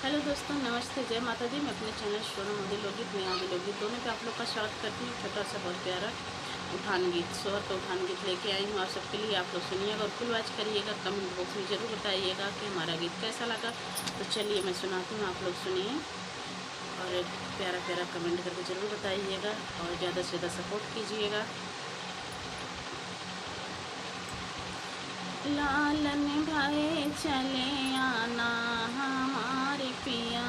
Hello दोस्तों, नमस्ते, जय माता दी। मैं अपने चैनल सोनम मोदी लोकगीत में आगे लोकगीत दोनों पे आप लोग का स्वागत करती हूँ। छोटा सा बहुत प्यारा उठान गीत, स्वर का उठान गीत लेके आई हूँ आप सबके लिए। आप लोग सुनिएगा और फुल वॉच करिएगा। कमेंट बॉक्स में ज़रूर बताइएगा कि हमारा गीत कैसा लगा। तो चलिए मैं सुनाती हूँ, आप लोग सुनिए और प्यारा प्यारा कमेंट करके ज़रूर बताइएगा और ज़्यादा से ज़्यादा सपोर्ट कीजिएगा। लालन भाई चले आना हमारे पिया,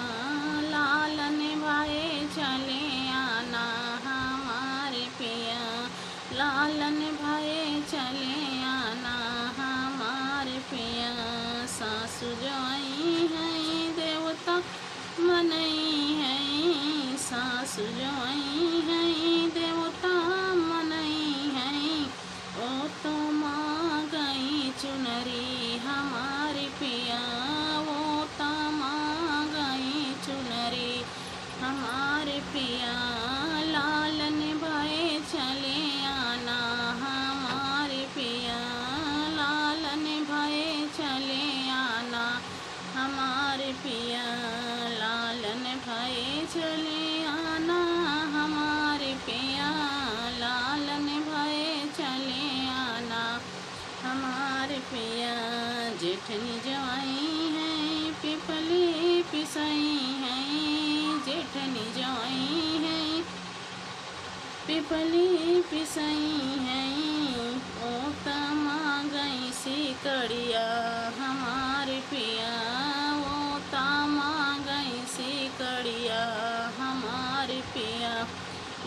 लालन भाई चले आना हमारे पिया, लालन भाई चले आना हमारे पिया। सासु जोई हैं देवता मनई हैं, सासु जोई हैं देवता मनई हैं। ओ तो माँ गई चुनरी हमारी पिया, वो तो माँ गई चुनरी हमारे पिया। लालन भाई चले आना हमारे पिया, लालन भाई चले आना हमारे पिया, लालन भाई चले आना हमारे पिया, लालन भाई चले आना हमारे पिया। जेठनी जवाई हैं पिपली पिसई हैं, जेठनी जवाई हैं पिपली पिसई हैं। ओ तमा गई सिकड़िया हमारे पिया, ओ तमा गई सिकड़िया हमारे पिया।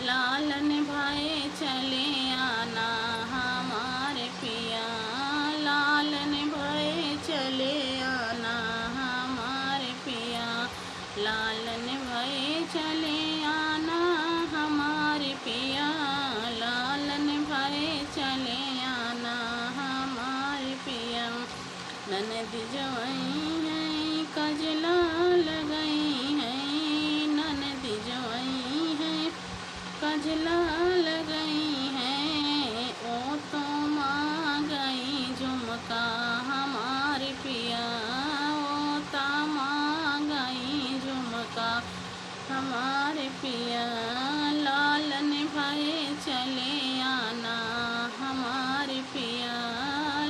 लालन भाई चले आना हमारे पिया, लालन भाई चले आना हमारे पिया, लालन भाई चले आना हमारे पिया, लालन भाई चले आना हमारे पिया। ननद जवाई हैं कजला लगई हैं, ननद जवाई हैं कजला लगई हैं। ओ तो माँ गई झुमका हमारे पिया, ओ तो माँ गई झुमका हमारे पिया। लालन भाई चले आना हमारे पिया,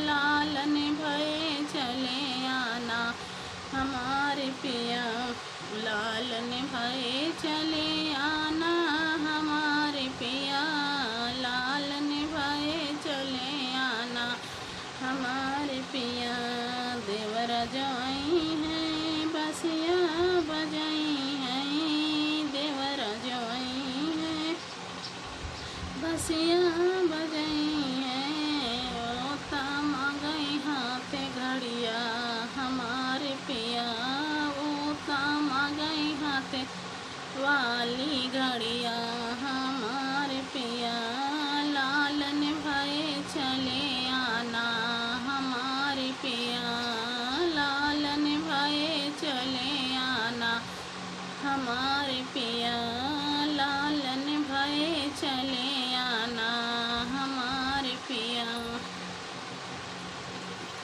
लालन भाई चले आना हमारे पिया, लालन भाई चले आना हमारे पिया, लालन भाई चले आना हमारे पिया। देवर जवाई हैं बसिया बजाई हैं, देवर जवाई हैं बसिया बजाई हैं। ओ तमा गई हाथ घड़िया हमारे पिया, ओ तमा गई हाथ वाली घड़िया हमारे पिया। लालन भाई चले आना हमारे पिया, लालन भाई चले आना हमारे पिया, लालन भाई चले